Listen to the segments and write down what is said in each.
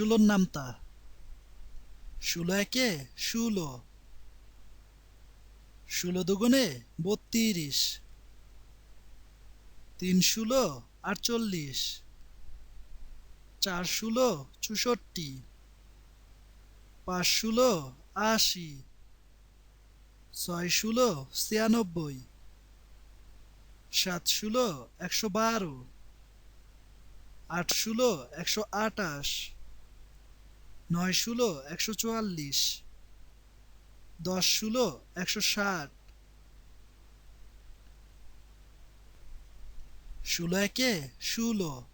ষোলোর নামতা। 16 একে 16, 16 দুগুণে 32, 3 ষোলো 48, 4 ষোলো 64, 5 ষোলো 80, 6 ষোলো 96, 7 ষোলো 112, 8 ষোলো 128, 9 ষোলো 144, 10 ষোলো 160, 16 একে 16,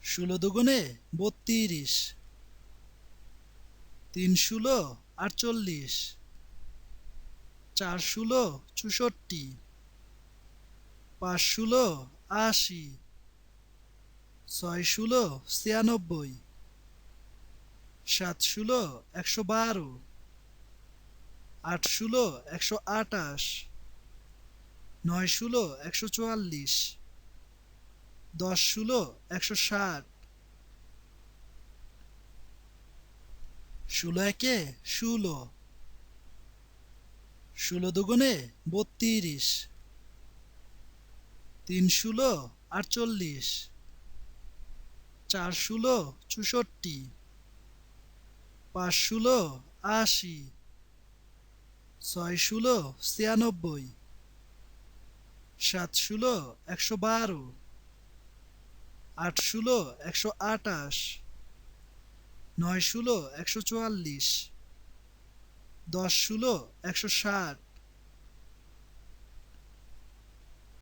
16 দুগুণে 32, 3 ষোলো 48, 4 ষোলো 64, 5 ষোলো 80, 6 ষোলো 96, 7 ষোলো 112, 8 ষোলো 128, 9 ষোলো 144, 10 ষোলো 160, 16 একে 16, 16 দুগুণে 32, 3 ষোলো 48, 4 ষোলো 64, 5 ষোলো 80, 6 ষোলো 96, 7 ষোলো 112, 8 ষোলো 128, 9 ষোলো 144, 10 ষোলো 160,